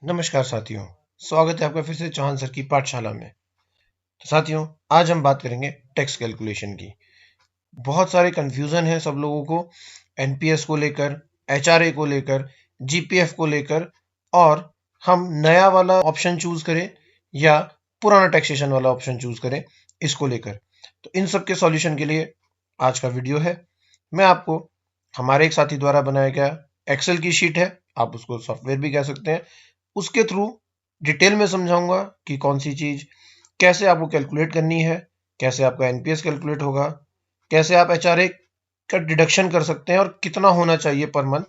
नमस्कार साथियों, स्वागत है आपका फिर से चौहान सर की पाठशाला में। तो साथियों, आज हम बात करेंगे टैक्स कैलकुलेशन की। बहुत सारे कंफ्यूजन है सब लोगों को एनपीएस को लेकर, एचआरए को लेकर, जीपीएफ को लेकर, और हम नया वाला ऑप्शन चूज करें या पुराना टैक्सेशन वाला ऑप्शन चूज करें, इसको लेकर। तो इन सब के सॉल्यूशन के लिए आज का वीडियो है। मैं आपको हमारे एक साथी द्वारा बनाया गया एक्सेल की शीट है, आप उसको सॉफ्टवेयर भी कह सकते हैं, उसके थ्रू डिटेल में समझाऊंगा कि कौन सी चीज कैसे आपको कैलकुलेट करनी है, कैसे आपका एनपीएस कैलकुलेट होगा, कैसे आप एचआरए का डिडक्शन कर सकते हैं और कितना होना चाहिए पर मंथ।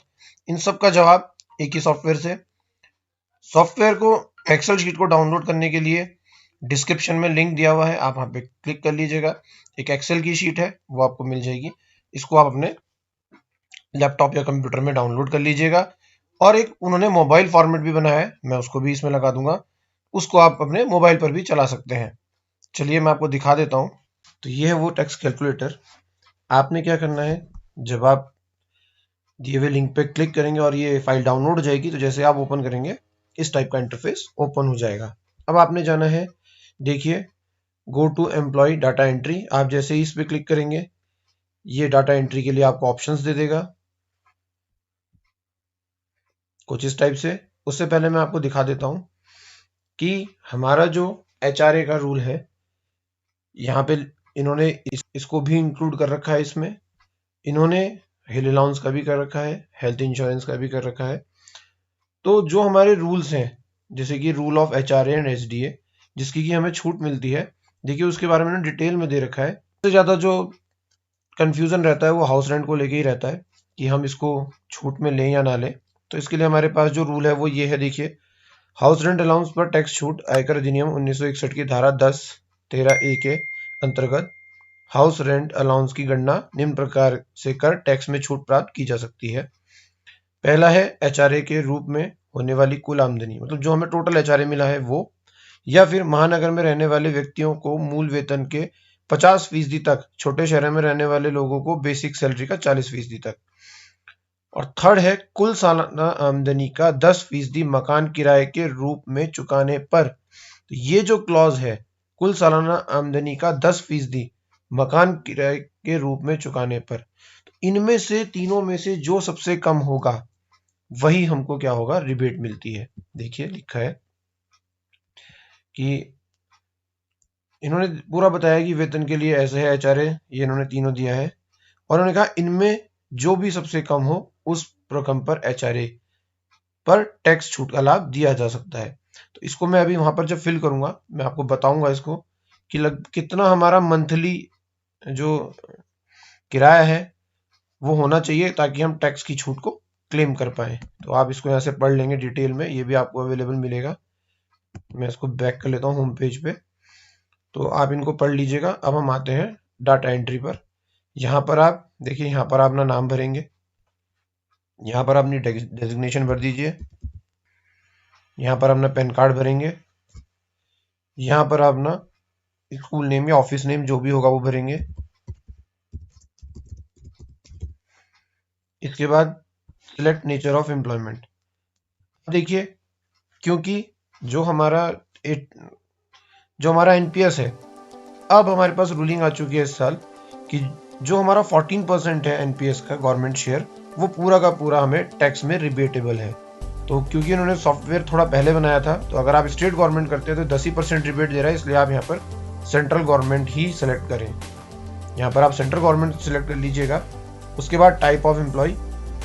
इन सब का जवाब एक ही सॉफ्टवेयर से। सॉफ्टवेयर को, एक्सेल शीट को डाउनलोड करने के लिए डिस्क्रिप्शन में लिंक दिया हुआ है, आप वहां पे क्लिक कर लीजिएगा। एक एक्सेल की शीट है, वो आपको मिल जाएगी। इसको आप अपने लैपटॉप या कंप्यूटर में डाउनलोड कर लीजिएगा। और एक उन्होंने मोबाइल फॉर्मेट भी बनाया है, मैं उसको भी इसमें लगा दूंगा, उसको आप अपने मोबाइल पर भी चला सकते हैं। चलिए मैं आपको दिखा देता हूं। तो ये है वो टैक्स कैलकुलेटर। आपने क्या करना है, जब आप दिए हुए लिंक पे क्लिक करेंगे और ये फाइल डाउनलोड हो जाएगी, तो जैसे आप ओपन करेंगे इस टाइप का इंटरफेस ओपन हो जाएगा। अब आपने जाना है, देखिए, go to employ data entry. आप जैसे ही इस पे क्लिक करेंगे, ये डाटा एंट्री के लिए आपको ऑप्शंस दे देगा कुछ इस टाइप से। उससे पहले मैं आपको दिखा देता हूं कि हमारा जो एचआरए का रूल है, यहाँ पे इन्होंने इसको भी इंक्लूड कर रखा है। इसमें इन्होंने हिल अलाउंस का भी कर रखा है, हेल्थ इंश्योरेंस का भी कर रखा है। तो जो हमारे रूल्स हैं, जैसे कि rule of HRA and SDA, जिसकी कि हमें छूट मिलती है, देखिए उसके बारे में डिटेल में दे रखा है। सबसे ज्यादा जो कंफ्यूजन रहता है वो हाउस रेंट को लेके ही रहता है कि हम इसको छूट में लें या ना लें। तो इसके लिए हमारे पास जो रूल है वो ये है, देखिए, हाउस रेंट अलाउंस पर टैक्स छूट आयकर अधिनियम 1961 की धारा 10(13)(a) के अंतर्गत हाउस रेंट अलाउंस की गणना निम्न प्रकार से कर टैक्स में छूट प्राप्त की जा सकती है। पहला है एचआरए के रूप में होने वाली कुल आमदनी, मतलब जो हमें टोटल एचआरए मिला है वो, या फिर महानगर में रहने वाले व्यक्तियों को मूल वेतन के 50% तक, छोटे शहरों में रहने वाले लोगों को बेसिक सैलरी का 40% तक। और थर्ड है कुल सालाना आमदनी का 10% मकान किराए के रूप में चुकाने पर। तो ये जो क्लॉज है, कुल सालाना आमदनी का 10% मकान किराए के रूप में चुकाने पर, तो इनमें से तीनों में से जो सबसे कम होगा वही हमको क्या होगा, रिबेट मिलती है। देखिए लिखा है कि इन्होंने पूरा बताया कि वेतन के लिए ऐसे है एचआरए, ये इन्होंने तीनों दिया है। और उन्होंने कहा इनमें जो भी सबसे कम हो उस रकम पर एचआरए पर टैक्स छूट का लाभ दिया जा सकता है। तो इसको मैं अभी वहां पर जब फिल करूंगा मैं आपको बताऊंगा इसको कि कितना हमारा मंथली जो किराया है वो होना चाहिए, ताकि हम टैक्स की छूट को क्लेम कर पाए। तो आप इसको यहाँ से पढ़ लेंगे डिटेल में, ये भी आपको अवेलेबल मिलेगा। मैं इसको बैक कर लेता हूँ होम पेज पे, तो आप इनको पढ़ लीजिएगा। अब हम आते हैं डाटा एंट्री पर। यहाँ पर आप देखिए, यहाँ पर अपना नाम भरेंगे, यहाँ पर अपनी डेजिग्नेशन भर दीजिए, यहाँ पर अपना पैन कार्ड भरेंगे, यहाँ पर अपना स्कूल नेम या ऑफिस नेम जो भी होगा वो भरेंगे। इसके बाद सिलेक्ट नेचर ऑफ एम्प्लॉयमेंट। देखिए, क्योंकि जो हमारा एनपीएस है, अब हमारे पास रूलिंग आ चुकी है इस साल कि जो हमारा 14% है एनपीएस का गवर्नमेंट शेयर, वो पूरा का पूरा हमें टैक्स में रिबेटेबल है। तो क्योंकि इन्होंने सॉफ्टवेयर थोड़ा पहले बनाया था, तो अगर आप स्टेट गवर्नमेंट करते हैं तो 10% रिबेट दे रहा है, इसलिए आप यहाँ पर सेंट्रल गवर्नमेंट ही सेलेक्ट करें। यहाँ पर आप सेंट्रल गवर्नमेंट सेलेक्ट कर लीजिएगा। उसके बाद टाइप ऑफ एम्प्लॉय,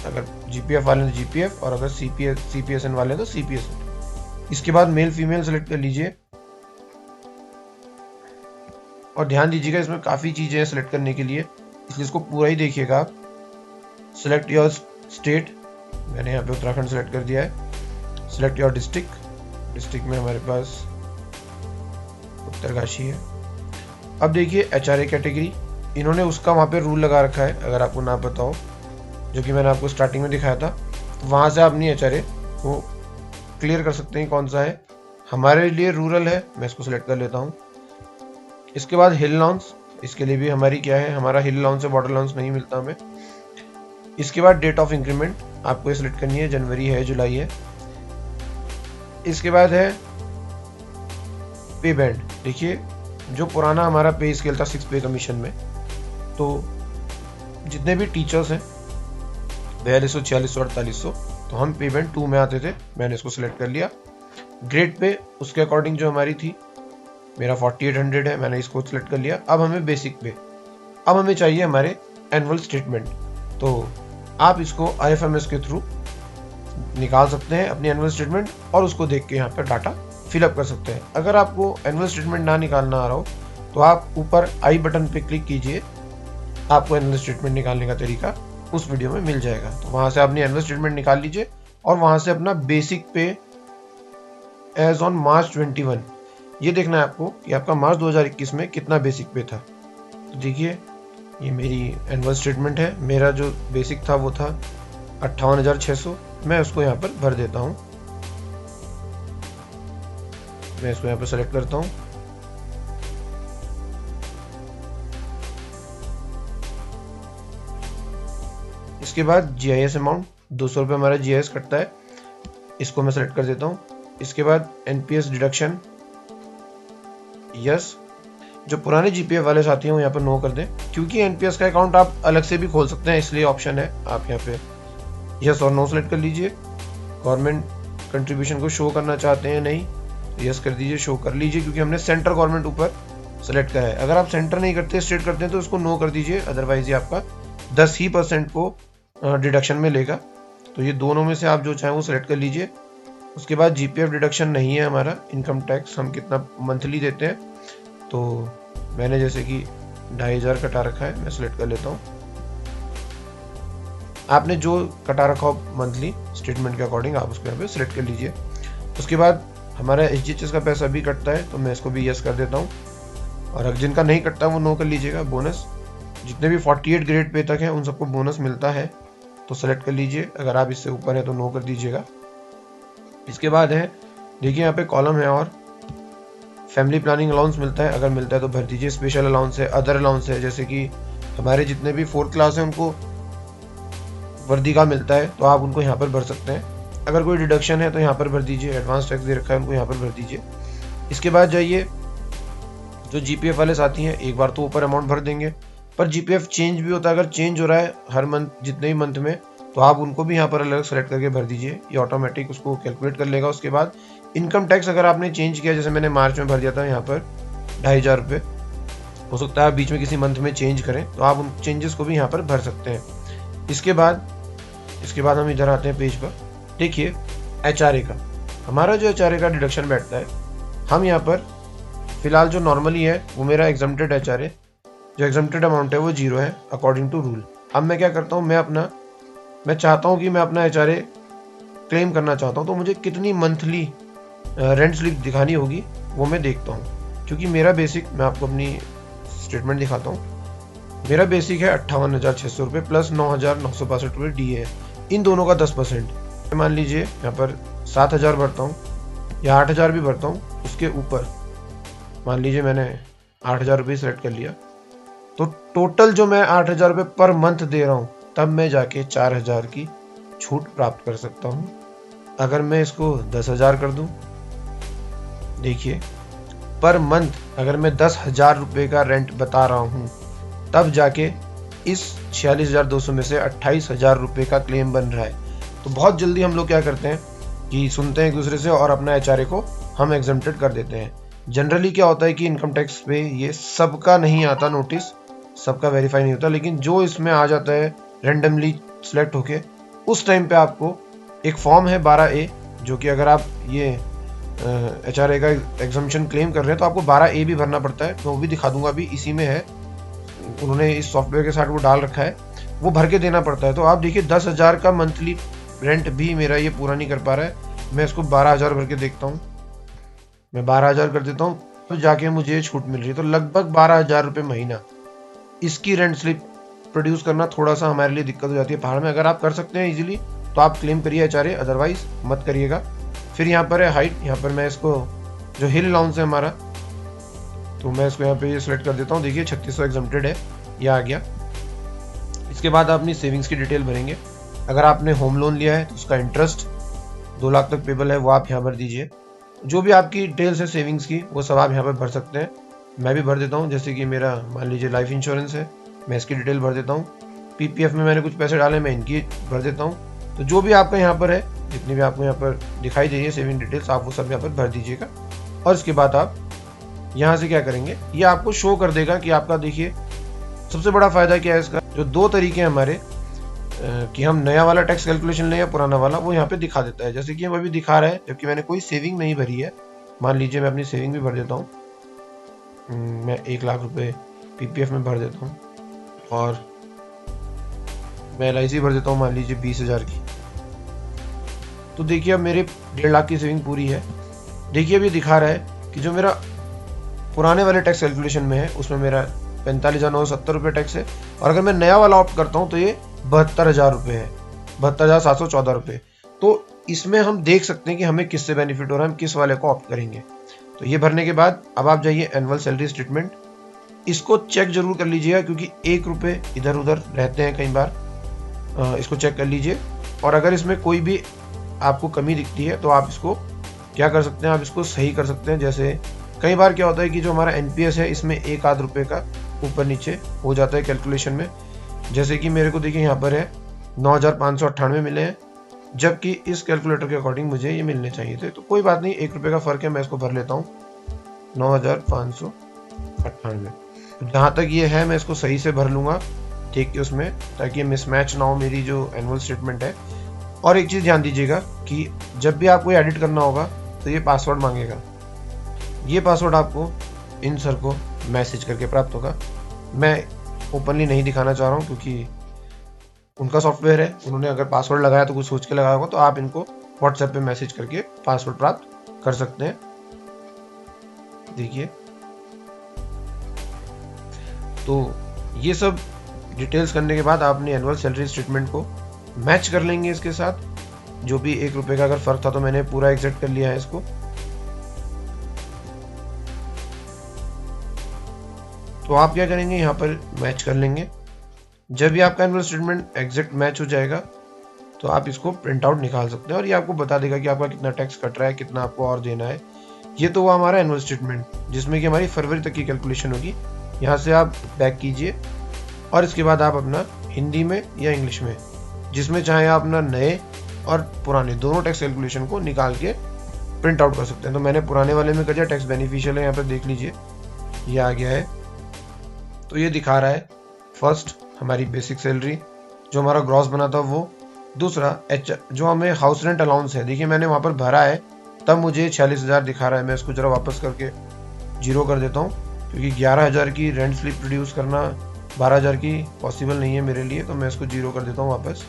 अगर जीपीएफ वाले हैं तो जीपीएफ, और अगर सीपीएसएन वाले हैं तो सीपीएसएन। इसके बाद मेल फीमेल सेलेक्ट कर लीजिए। और ध्यान दीजिएगा, इसमें काफ़ी चीज़ें हैं सेलेक्ट करने के लिए, इसलिए इसको पूरा ही देखिएगा आप। सिलेक्ट योर स्टेट, मैंने यहाँ पे उत्तराखंड सेलेक्ट कर दिया है। सिलेक्ट योर डिस्ट्रिक्ट, डिस्ट्रिक्ट में हमारे पास उत्तरकाशी है। अब देखिए एचआरए कैटेगरी, इन्होंने उसका वहाँ पे रूल लगा रखा है, अगर आपको ना पता हो, जो कि मैंने आपको स्टार्टिंग में दिखाया था। तो वहाँ से आप अपनी एचआरए को क्लियर कर सकते हैं कौन सा है। हमारे लिए रूरल है, मैं इसको सिलेक्ट कर लेता हूँ। इसके बाद हिल अलाउंस, इसके लिए भी हमारी क्या है, हमारा हिल अलाउंस है, बॉर्डर अलाउंस नहीं मिलता हमें। इसके बाद डेट ऑफ इंक्रीमेंट आपको ये सिलेक्ट करनी है, जनवरी है जुलाई है। इसके बाद है पे बैंड। देखिए जो पुराना हमारा पे स्केल था 6 पे कमीशन में, तो जितने भी टीचर्स हैं 4200, 4600, 4800, तो हम पे बैंड 2 में आते थे। मैंने इसको सिलेक्ट कर लिया। ग्रेड पे उसके अकॉर्डिंग जो हमारी थी, मेरा 4800 है, मैंने इसको सिलेक्ट कर लिया। अब हमें बेसिक पे, अब हमें चाहिए हमारे एनुअल स्टेटमेंट। तो आप इसको IFMS के थ्रू निकाल सकते हैं अपनी एनुअल स्टेटमेंट, और उसको देख के यहाँ पर डाटा फिलअप कर सकते हैं। अगर आपको एनुअल स्टेटमेंट ना निकालना आ रहा हो तो आप ऊपर आई बटन पे क्लिक कीजिए, आपको एनुअल स्टेटमेंट निकालने का तरीका उस वीडियो में मिल जाएगा। तो वहां से अपनी एनुअल स्टेटमेंट निकाल लीजिए और वहां से अपना बेसिक पे एज ऑन मार्च 21 ये देखना है आपको कि आपका मार्च 2021 में कितना बेसिक पे था। तो देखिए ये मेरी एनुअल स्टेटमेंट है। मेरा जो बेसिक था वो था 58,600। मैं उसको यहाँ पर भर देता हूँ। मैं इसको यहाँ पर सेलेक्ट करता हूँ। इसके बाद GIS अमाउंट 200 रुपये हमारा GIS कटता है, इसको मैं सेलेक्ट कर देता हूँ। इसके बाद NPS डिडक्शन, यस। जो पुराने GPF वाले साथी हैं वो यहाँ पर नो कर दें, क्योंकि NPS का अकाउंट आप अलग से भी खोल सकते हैं, इसलिए ऑप्शन है। आप यहाँ पे यस और नो सेलेक्ट कर लीजिए। गवर्नमेंट कंट्रीब्यूशन को शो करना चाहते हैं नहीं, यस कर दीजिए, शो कर लीजिए, क्योंकि हमने सेंटर गवर्नमेंट ऊपर सेलेक्ट करा है। अगर आप सेंटर नहीं करते, स्टेट करते हैं, तो उसको नो कर दीजिए, अदरवाइज ये आपका 10% को डिडक्शन में लेगा। तो ये दोनों में से आप जो चाहें वो सेलेक्ट कर लीजिए। उसके बाद GPF डिडक्शन नहीं है हमारा, इनकम टैक्स हम कितना मंथली देते हैं, तो मैंने जैसे कि 2500 कटा रखा है, मैं सेलेक्ट कर लेता हूँ। आपने जो कटा रखा हो मंथली स्टेटमेंट के अकॉर्डिंग आप उसको यहाँ पे सिलेक्ट कर लीजिए। उसके बाद हमारा SGHS का पैसा भी कटता है, तो मैं इसको भी यस कर देता हूँ। और अगर जिनका नहीं कटता वो नो कर लीजिएगा। बोनस जितने भी 48 ग्रेड पे तक हैं उन सबको बोनस मिलता है, तो सेलेक्ट कर लीजिए। अगर आप इससे ऊपर है तो नो कर दीजिएगा। इसके बाद है, देखिए यहाँ पे कॉलम है और फैमिली प्लानिंग अलाउंस मिलता है, अगर मिलता है तो भर दीजिए। स्पेशल अलाउंस है, अदर अलाउंस है, जैसे कि हमारे जितने भी 4th क्लास है उनको वर्दी का मिलता है, तो आप उनको यहाँ पर भर सकते हैं। अगर कोई डिडक्शन है तो यहाँ पर भर दीजिए। एडवांस टैक्स दे रखा है उनको यहाँ पर भर दीजिए। इसके बाद जाइए, जो GPF वाले साथी हैं एक बार तो ऊपर अमाउंट भर देंगे, पर GPF चेंज भी होता है। अगर चेंज हो रहा है हर मंथ, जितने ही मंथ में, तो आप उनको भी यहाँ पर अलग सेलेक्ट करके भर दीजिए, ये ऑटोमेटिक उसको कैलकुलेट कर लेगा। उसके बाद इनकम टैक्स अगर आपने चेंज किया, जैसे मैंने मार्च में भर दिया था यहाँ पर 2500 रुपये, हो सकता है आप बीच में किसी मंथ में चेंज करें, तो आप उन चेंजेस को भी यहाँ पर भर सकते हैं। इसके बाद हम इधर आते हैं पेज पर। देखिए HRA का, हमारा जो HRA का डिडक्शन बैठता है, हम यहाँ पर फिलहाल जो नॉर्मली है वो मेरा एग्जम्प्टेड HRA, जो एग्जम्प्टेड अमाउंट है वो 0 है अकॉर्डिंग टू रूल। अब मैं क्या करता हूँ, मैं चाहता हूँ कि मैं अपना HRA क्लेम करना चाहता हूँ, तो मुझे कितनी मंथली रेंट स्लिप दिखानी होगी वो मैं देखता हूँ। क्योंकि मेरा बेसिक, मैं आपको अपनी स्टेटमेंट दिखाता हूँ, मेरा बेसिक है 58,600 रुपये प्लस 9,962 रुपये DA है, इन दोनों का 10%। मान लीजिए यहाँ पर 7,000 भरता हूँ या 8,000 भी भरता हूँ, उसके ऊपर मान लीजिए मैंने 8,000 रुपये सेलेक्ट कर लिया, तो टोटल जो मैं 8,000 रुपये पर मंथ दे रहा हूँ, तब मैं जाके 4,000 की छूट प्राप्त कर सकता हूँ। अगर मैं इसको 10,000 कर दूं, देखिए पर मंथ अगर मैं 10,000 रुपये का रेंट बता रहा हूँ, तब जाके इस 46,200 में से 28,000 रुपये का क्लेम बन रहा है। तो बहुत जल्दी हम लोग क्या करते हैं कि सुनते हैं एक दूसरे से और अपना HRA को हम एग्जम्प्टेड कर देते हैं। जनरली क्या होता है कि इनकम टैक्स पे ये सबका नहीं आता नोटिस, सबका वेरीफाई नहीं होता, लेकिन जो इसमें आ जाता है रेंडमली सिलेक्ट होके, उस टाइम पे आपको एक फॉर्म है 12A, जो कि अगर आप ये HRA का एग्जम्पशन क्लेम कर रहे हैं तो आपको 12A भी भरना पड़ता है। मैं वो भी दिखा दूंगा, अभी इसी में है, उन्होंने इस सॉफ्टवेयर के साथ वो डाल रखा है, वो भर के देना पड़ता है। तो आप देखिए 10,000 का मंथली रेंट भी मेरा ये पूरा नहीं कर पा रहा है। मैं इसको 12,000 भर के देखता हूँ, मैं 12,000 कर देता हूँ, तो जाके मुझे छूट मिल रही है। तो लगभग 12,000 रुपये महीना इसकी रेंट स्लिप प्रोड्यूस करना थोड़ा सा हमारे लिए दिक्कत हो जाती है पहाड़ में। अगर आप कर सकते हैं इजीली तो आप क्लेम करिए HRA, अदरवाइज मत करिएगा। फिर यहाँ पर है हाइट, यहाँ पर मैं इसको जो हिल अलाउंस है हमारा, तो मैं इसको यहाँ पे ये सिलेक्ट कर देता हूँ। देखिए 3600 एग्जम्प्टेड है, ये आ गया। इसके बाद आप अपनी सेविंग्स की डिटेल भरेंगे। अगर आपने होम लोन लिया है तो उसका इंटरेस्ट, 2 लाख तक पेबल है वो आप यहाँ भर दीजिए। जो भी आपकी डिटेल्स है सेविंग्स की वो सब आप यहाँ पर भर सकते हैं। मैं भी भर देता हूँ, जैसे कि मेरा मान लीजिए लाइफ इंश्योरेंस है, मैं इसकी डिटेल भर देता हूँ। पीपीएफ में मैंने कुछ पैसे डाले, मैं इनकी भर देता हूँ। तो जो भी आपका यहाँ पर है, जितनी भी आपको यहाँ पर दिखाई दे रही है सेविंग डिटेल्स, आप वो सब यहाँ पर भर दीजिएगा। और इसके बाद आप यहाँ से क्या करेंगे, ये आपको शो कर देगा कि आपका, देखिए सबसे बड़ा फायदा क्या है इसका, जो 2 तरीके हैं हमारे कि हम नया वाला टैक्स कैलकुलेशन लें या पुराना वाला, वो यहाँ पे दिखा देता है। जैसे कि हम अभी दिखा रहा है, जबकि मैंने कोई सेविंग नहीं भरी है। मान लीजिए मैं अपनी सेविंग भी भर देता हूँ, मैं 1 लाख रुपए पीपीएफ में भर देता हूँ और मैं LIC भर देता हूँ मान लीजिए 20,000 की। तो देखिए अब मेरे 1.5 लाख की सेविंग पूरी है। देखिए अब ये दिखा रहा है कि जो मेरा पुराने वाले टैक्स कैलकुलेशन में है उसमें मेरा 45,970 रुपये टैक्स है, और अगर मैं नया वाला ऑप्ट करता हूँ तो ये 72,000 रुपये है, 72,714 रुपये। तो इसमें हम देख सकते हैं कि हमें किससे बेनिफिट हो रहा है, हम किस वाले को ऑप्ट करेंगे। तो ये भरने के बाद अब आप जाइए एनुअल सैलरी स्टेटमेंट, इसको चेक जरूर कर लीजिएगा क्योंकि 1 रुपये इधर उधर रहते हैं कई बार, इसको चेक कर लीजिए। और अगर इसमें कोई भी आपको कमी दिखती है तो आप इसको क्या कर सकते हैं, आप इसको सही कर सकते हैं। जैसे कई बार क्या होता है कि जो हमारा एनपीएस है इसमें 1 आध रुपये का ऊपर नीचे हो जाता है कैलकुलेशन में। जैसे कि मेरे को देखिए यहाँ पर है 9,598 मिले हैं, जबकि इस कैलकुलेटर के अकॉर्डिंग मुझे ये मिलने चाहिए थे। तो कोई बात नहीं, 1 रुपये का फर्क है, मैं इसको भर लेता हूँ 9,598। जहाँ तक ये है मैं इसको सही से भर लूँगा, ठीक है उसमें, ताकि मिसमैच ना हो मेरी जो एनुअल स्टेटमेंट है। और एक चीज़ ध्यान दीजिएगा कि जब भी आपको एडिट करना होगा तो ये पासवर्ड मांगेगा। ये पासवर्ड आपको इन सर को मैसेज करके प्राप्त होगा। मैं ओपनली नहीं दिखाना चाह रहा हूँ क्योंकि उनका सॉफ्टवेयर है, उन्होंने अगर पासवर्ड लगाया तो कुछ सोच के लगाया होगा। तो आप इनको व्हाट्सएप पे मैसेज करके पासवर्ड प्राप्त कर सकते हैं। देखिए तो ये सब डिटेल्स करने के बाद आप अपनी एनुअल सैलरी स्टेटमेंट को मैच कर लेंगे इसके साथ। जो भी 1 रुपये का अगर फर्क था तो मैंने पूरा एग्जैक्ट कर लिया है इसको। तो आप क्या करेंगे, यहाँ पर मैच कर लेंगे। जब भी आपका एनुअल स्टेटमेंट एग्जैक्ट मैच हो जाएगा तो आप इसको प्रिंट आउट निकाल सकते हैं और ये आपको बता देगा कि आपका कितना टैक्स कट रहा है, कितना आपको और देना है। ये तो हुआ हमारा एनुअल स्टेटमेंट, जिसमें कि हमारी फरवरी तक की कैलकुलेशन होगी। यहाँ से आप बैक कीजिए और इसके बाद आप अपना हिंदी में या इंग्लिश में, जिसमें चाहे आप अपना नए और पुराने दोनों टैक्स कैलकुलेशन को निकाल के प्रिंट आउट कर सकते हैं। तो मैंने पुराने वाले में कर दिया, टैक्स बेनिफिशियल है, यहाँ पर देख लीजिए ये आ गया है। तो ये दिखा रहा है फर्स्ट हमारी बेसिक सैलरी जो हमारा ग्रॉस बना था वो, दूसरा जो हमें हाउस रेंट अलाउंस है, देखिए मैंने वहाँ पर भरा है तब मुझे 46,000 दिखा रहा है। मैं इसको जरा वापस करके 0 कर देता हूँ क्योंकि 11,000 की रेंट स्लिप प्रोड्यूस करना 12,000 की पॉसिबल नहीं है मेरे लिए। तो मैं इसको 0 कर देता हूँ वापस।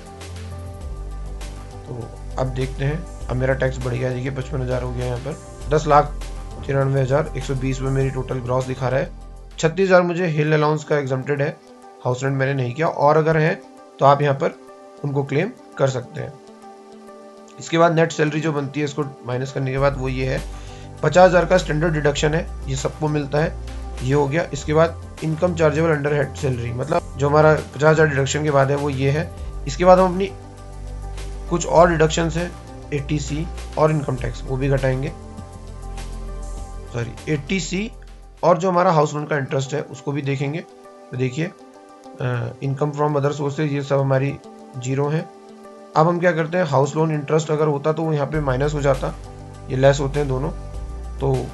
तो अब देखते हैं, अब मेरा टैक्स बढ़ गया, देखिए 55,000 हो गया। यहाँ पर 10,93,120 में मेरी टोटल ग्रॉस दिखा रहा है। 36,000 मुझे हिल अलाउंस का एग्जम्प्टेड है, हाउस रेंट मैंने नहीं किया, और अगर है तो आप यहाँ पर उनको क्लेम कर सकते हैं। इसके बाद नेट सैलरी जो बनती है इसको माइनस करने के बाद वो ये है, 50,000 का स्टैंडर्ड डिडक्शन है, ये सबको मिलता है, ये हो गया। इसके बाद income chargeable under head salary, मतलब जो हमारा 50,000 डिडक्शन के बाद है वो ये है। इसके बाद हम अपनी कुछ और डिडक्शंस है, 80C और इनकम टैक्स वो भी घटाएंगे, सॉरी 80C, और जो हमारा हाउस लोन का इंटरेस्ट है उसको भी देखेंगे। तो देखिए इनकम फ्रॉम अदर सोर्सेज ये सब हमारी 0 है। अब हम क्या करते हैं, हाउस लोन इंटरेस्ट अगर होता तो यहाँ पे माइनस हो जाता, ये लेस होते हैं दोनों, तो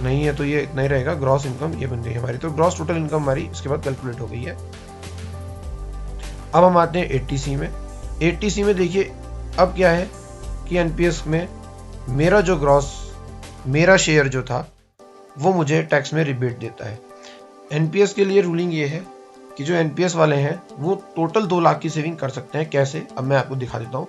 नहीं है तो ये इतना ही रहेगा। ग्रॉस इनकम ये बन गई हमारी, तो ग्रॉस टोटल इनकम हमारी इसके बाद कैलकुलेट हो गई है। अब हम आते हैं 80C में। 80C में देखिए अब क्या है कि एनपीएस में मेरा जो ग्रॉस, मेरा शेयर जो था वो मुझे टैक्स में रिबेट देता है। एनपीएस के लिए रूलिंग ये है कि जो एनपीएस वाले हैं वो टोटल 2 लाख की सेविंग कर सकते हैं। कैसे, अब मैं आपको दिखा देता हूँ।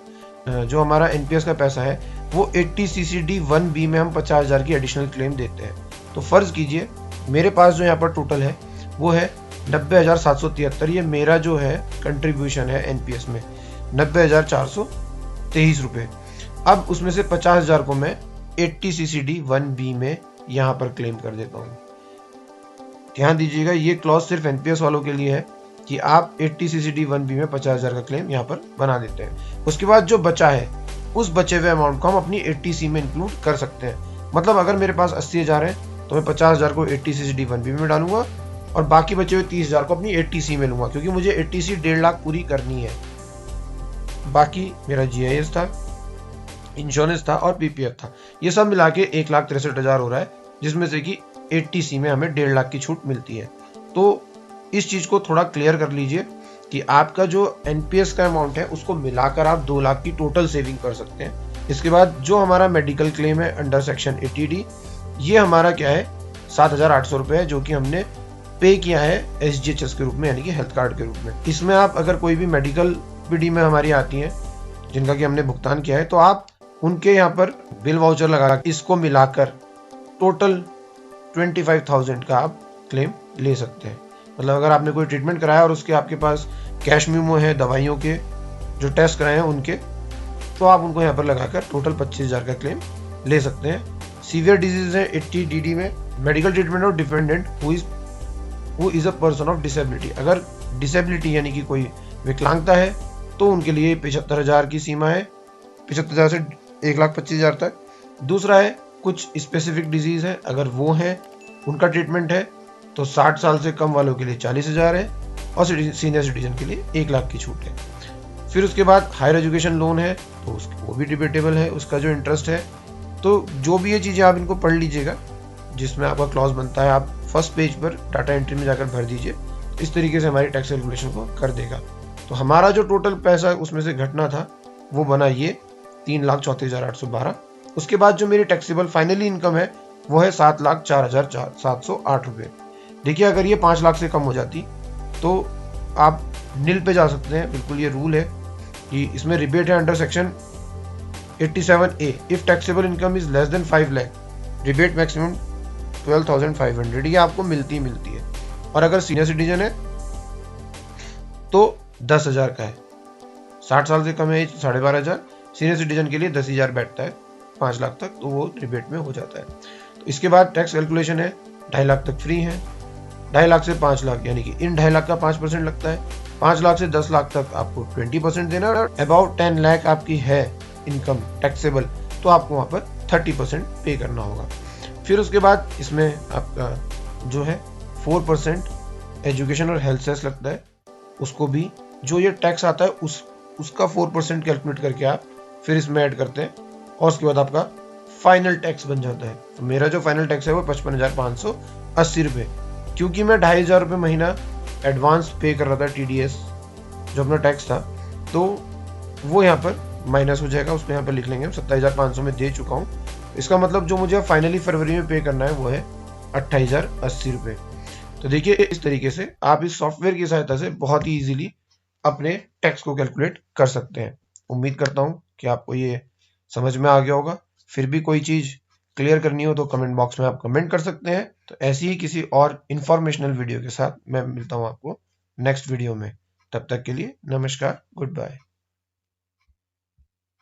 जो हमारा एनपीएस का पैसा है वो 80CCD 1B में हम 50,000 की एडिशनल क्लेम देते हैं। तो फर्ज कीजिए मेरे पास जो यहाँ पर टोटल है वो है 90,773, ये मेरा जो है कंट्रीब्यूशन है एनपीएस में 90,423 रुपये। अब उसमें से 50,000 को मैं 80CCD 1B में यहाँ पर क्लेम कर देता हूँ। ध्यान दीजिएगा ये क्लॉज सिर्फ एनपीएस वालों के लिए है कि आप 80CCD 1B में 50,000 का क्लेम यहाँ पर बना देते हैं। उसके बाद जो बचा है उस बचे हुए अमाउंट को हम अपनी 80C में इंक्लूड कर सकते हैं। मतलब अगर मेरे पास 80,000 है तो मैं 50,000 को 80C से D1B में डालूंगा और बाकी बचे हुए 30,000 को अपनी 80C में लूंगा, क्योंकि मुझे 80C 1.5 लाख पूरी करनी है। बाकी मेरा GIS था, इंश्योरेंस था और PPF था, ये सब मिला के 1,63,000 हो रहा है, जिसमें से कि 80C में हमें 1.5 लाख की छूट मिलती है। तो इस चीज को थोड़ा क्लियर कर लीजिए कि आपका जो NPS का अमाउंट है उसको मिलाकर आप 2 लाख की टोटल सेविंग कर सकते हैं। इसके बाद जो हमारा मेडिकल क्लेम है अंडर सेक्शन 80D, ये हमारा क्या है 7,800 रुपए है, जो कि हमने पे किया है SGHS के रूप में, यानी कि हेल्थ कार्ड के रूप में। इसमें आप अगर कोई भी मेडिकल PD में हमारी आती है जिनका कि हमने भुगतान किया है, तो आप उनके यहाँ पर बिल वाउचर लगा इसको मिलाकर टोटल 25,000 का आप क्लेम ले सकते हैं। मतलब अगर आपने कोई ट्रीटमेंट कराया और उसके आपके पास कैश मेमो है दवाइयों के जो टेस्ट कराए हैं उनके, तो आप उनको यहाँ पर लगाकर टोटल 25,000 का क्लेम ले सकते हैं। सीवियर डिजीज है 80DD में मेडिकल ट्रीटमेंट और dependent who is a person of disability. अगर डिसेबिलिटी यानी कि कोई विकलांगता है तो उनके लिए 75,000 की सीमा है, 75,000 से 1,25,000 तक। दूसरा है कुछ स्पेसिफिक डिजीज है, अगर वो है उनका ट्रीटमेंट है तो 60 साल से कम वालों के लिए 40,000 है और सीनियर सिटीजन के लिए 1 लाख की छूट है। फिर उसके बाद हायर एजुकेशन लोन है तो वो भी डिबेटेबल है, उसका जो इंटरेस्ट है। तो जो भी ये चीज़ें आप इनको पढ़ लीजिएगा, जिसमें आपका क्लॉज बनता है आप फर्स्ट पेज पर डाटा एंट्री में जाकर भर दीजिए। इस तरीके से हमारी टैक्स कैलकुलेशन को कर देगा। तो हमारा जो टोटल पैसा उसमें से घटना था वो बना ये 3,34,812। उसके बाद जो मेरी टैक्सेबल फाइनली इनकम है वो है 7,04,708 रुपये। देखिए अगर ये 5 लाख से कम हो जाती तो आप नील पे जा सकते हैं, बिल्कुल ये रूल है कि इसमें रिबेट है under section 87A। If taxable income is less than 5 lakh rebate maximum 12,500, ये आपको मिलती है। और अगर सीनियर सिटीजन है तो 10,000 का है, 60 साल से कम है 12,500, सीनियर सिटीजन के लिए 10,000 बैठता है 5 लाख तक, तो वो रिबेट में हो जाता है। तो इसके बाद टैक्स कैलकुलेशन है 2.5 लाख तक फ्री है, 2.5 लाख से 5 लाख यानी कि इन 2.5 लाख का 5% लगता है, 5 लाख से 10 लाख तक आपको 20% देना, और अबाउट 10 लाख आपकी है इनकम टैक्सेबल तो आपको वहां पर 30% पे करना होगा। फिर उसके बाद इसमें आपका जो है 4% एजुकेशन और हेल्थ सेस लगता है, उसको भी जो ये टैक्स आता है उसका 4% कैलकुलेट करके आप फिर इसमें ऐड करते हैं और उसके बाद आपका फाइनल टैक्स बन जाता है। तो मेरा जो फाइनल टैक्स है वो 55,580 रुपये, क्योंकि मैं 2,500 रुपये महीना एडवांस पे कर रहा था TDS जो अपना टैक्स था, तो वो यहाँ पर माइनस हो जाएगा। उसमें यहाँ पर लिख लेंगे हम 27,500 में दे चुका हूँ। इसका मतलब जो मुझे फाइनली फरवरी में पे करना है वो है 28,080 रुपये। तो देखिए इस तरीके से आप इस सॉफ्टवेयर की सहायता से बहुत ही इजीली अपने टैक्स को कैलकुलेट कर सकते हैं। उम्मीद करता हूँ कि आपको ये समझ में आ गया होगा। फिर भी कोई चीज क्लियर करनी हो तो कमेंट बॉक्स में आप कमेंट कर सकते हैं। तो ऐसी ही किसी और इंफॉर्मेशनल वीडियो के साथ मैं मिलता हूँ आपको नेक्स्ट वीडियो में। तब तक के लिए नमस्कार, गुड बाय।